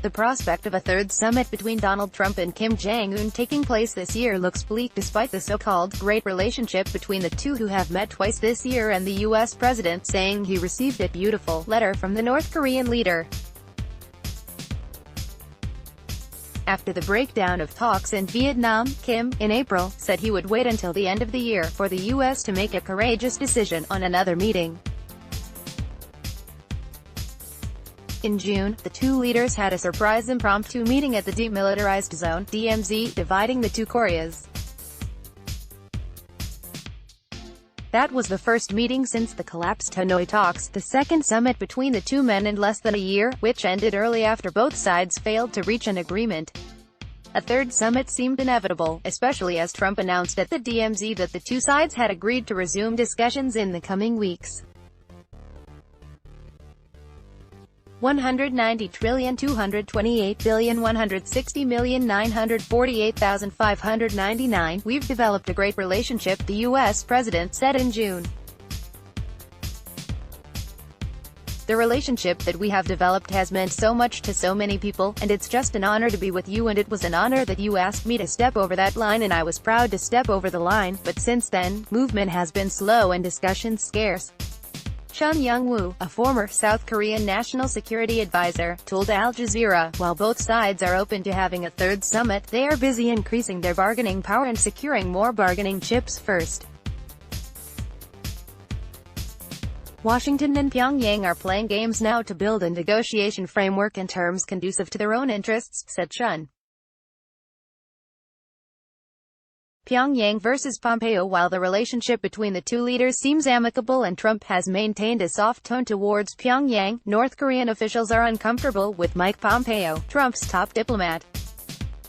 The prospect of a third summit between Donald Trump and Kim Jong-un taking place this year looks bleak despite the so-called great relationship between the two, who have met twice this year, and the U.S. president saying he received a beautiful letter from the North Korean leader. After the breakdown of talks in Vietnam, Kim, in April, said he would wait until the end of the year for the U.S. to make a courageous decision on another meeting. In June, the two leaders had a surprise impromptu meeting at the Demilitarized Zone (DMZ), dividing the two Koreas. That was the first meeting since the collapsed Hanoi talks, the second summit between the two men in less than a year, which ended early after both sides failed to reach an agreement. A third summit seemed inevitable, especially as Trump announced at the DMZ that the two sides had agreed to resume discussions in the coming weeks. 190,228,160,948,599. We've developed a great relationship, the U.S. president said in June. The relationship that we have developed has meant so much to so many people, and it's just an honor to be with you, and it was an honor that you asked me to step over that line, and I was proud to step over the line, but since then, movement has been slow and discussions scarce. Chun Young-woo, a former South Korean national security advisor, told Al Jazeera, while both sides are open to having a third summit, they are busy increasing their bargaining power and securing more bargaining chips first. Washington and Pyongyang are playing games now to build a negotiation framework and terms conducive to their own interests, said Chun. Pyongyang versus Pompeo. While the relationship between the two leaders seems amicable and Trump has maintained a soft tone towards Pyongyang, North Korean officials are uncomfortable with Mike Pompeo, Trump's top diplomat.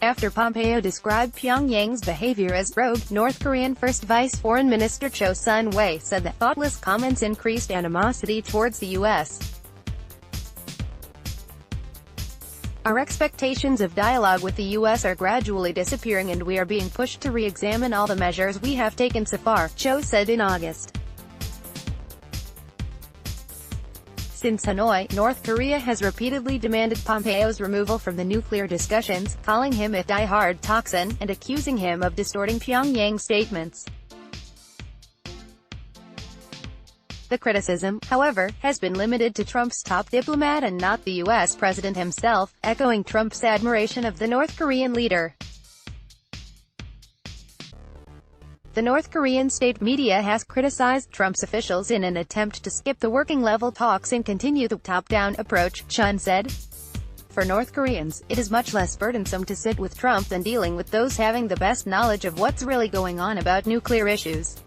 After Pompeo described Pyongyang's behavior as rogue, North Korean First Vice Foreign Minister Cho Sun-wei said that thoughtless comments increased animosity towards the U.S. Our expectations of dialogue with the U.S. are gradually disappearing, and we are being pushed to re-examine all the measures we have taken so far, Cho said in August. Since Hanoi, North Korea has repeatedly demanded Pompeo's removal from the nuclear discussions, calling him a die-hard toxin, and accusing him of distorting Pyongyang's statements. The criticism, however, has been limited to Trump's top diplomat and not the U.S. president himself, echoing Trump's admiration of the North Korean leader. The North Korean state media has criticized Trump's officials in an attempt to skip the working-level talks and continue the top-down approach, Chun said. For North Koreans, it is much less burdensome to sit with Trump than dealing with those having the best knowledge of what's really going on about nuclear issues.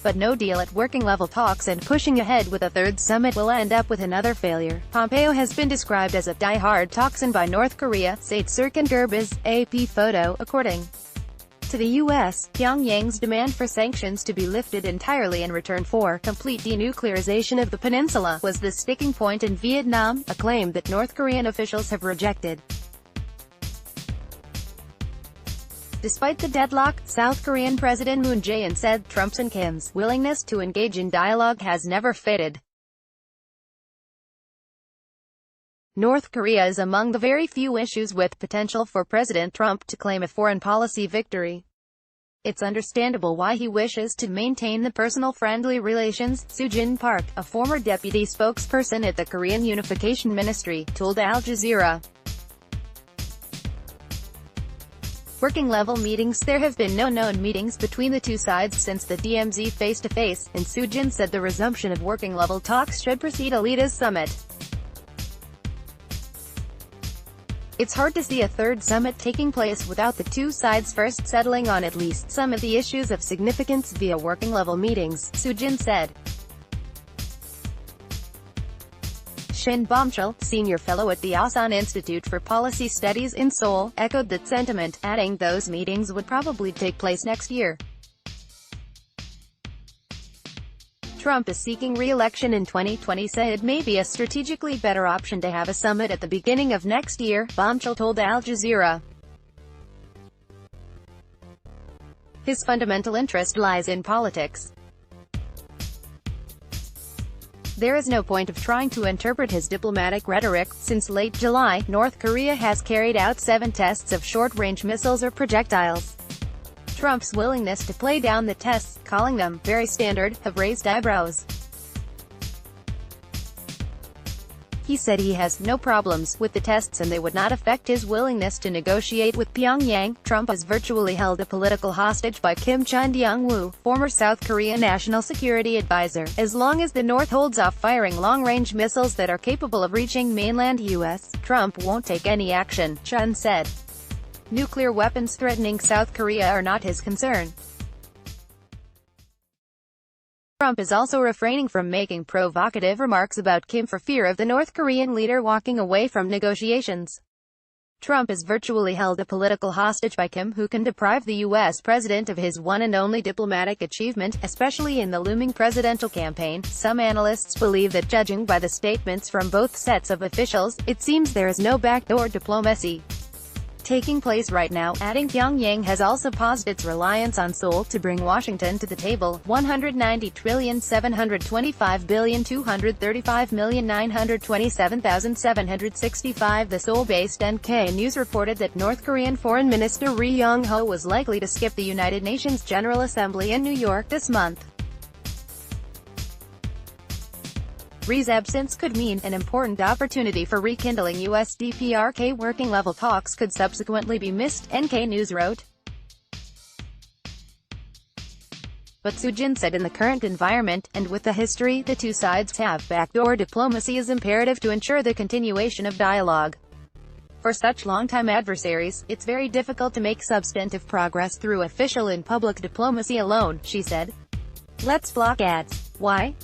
But no deal at working-level talks and pushing ahead with a third summit will end up with another failure. Pompeo has been described as a die-hard toxin by North Korea, said Serkan Gürbüz, AP photo. According to the U.S., Pyongyang's demand for sanctions to be lifted entirely in return for complete denuclearization of the peninsula was the sticking point in Vietnam, a claim that North Korean officials have rejected. Despite the deadlock, South Korean President Moon Jae-in said Trump's and Kim's willingness to engage in dialogue has never faded. North Korea is among the very few issues with potential for President Trump to claim a foreign policy victory. It's understandable why he wishes to maintain the personal friendly relations, Soo-jin Park, a former deputy spokesperson at the Korean Unification Ministry, told Al Jazeera. Working-level meetings. There have been no known meetings between the two sides since the DMZ face-to-face, and Soo-jin said the resumption of working-level talks should precede a leaders' summit. It's hard to see a third summit taking place without the two sides first settling on at least some of the issues of significance via working-level meetings, Soo-jin said. Shin Bomchul, senior fellow at the Asan Institute for Policy Studies in Seoul, echoed that sentiment, adding those meetings would probably take place next year. Trump is seeking re-election in 2020, said it may be a strategically better option to have a summit at the beginning of next year, Bomchul told Al Jazeera. His fundamental interest lies in politics. There is no point of trying to interpret his diplomatic rhetoric. Since late July, North Korea has carried out 7 tests of short-range missiles or projectiles. Trump's willingness to play down the tests, calling them very standard, have raised eyebrows. He said he has no problems with the tests and they would not affect his willingness to negotiate with Pyongyang. Trump has virtually held a political hostage by Kim Chun-Dong-woo, former South Korea national security advisor. As long as the North holds off firing long-range missiles that are capable of reaching mainland U.S., Trump won't take any action, Chun said. Nuclear weapons threatening South Korea are not his concern. Trump is also refraining from making provocative remarks about Kim for fear of the North Korean leader walking away from negotiations. Trump is virtually held a political hostage by Kim, who can deprive the U.S. president of his one and only diplomatic achievement, especially in the looming presidential campaign. Some analysts believe that, judging by the statements from both sets of officials, it seems there is no backdoor diplomacy taking place right now, adding Pyongyang has also paused its reliance on Seoul to bring Washington to the table. $190,725,235,927,765. The Seoul-based NK News reported that North Korean Foreign Minister Ri Yong-ho was likely to skip the United Nations General Assembly in New York this month. Ri's absence could mean an important opportunity for rekindling US-DPRK working-level talks could subsequently be missed, NK News wrote. But Sujin said in the current environment, and with the history the two sides have, backdoor diplomacy is imperative to ensure the continuation of dialogue. For such longtime adversaries, it's very difficult to make substantive progress through official and public diplomacy alone, she said. Let's block ads. Why?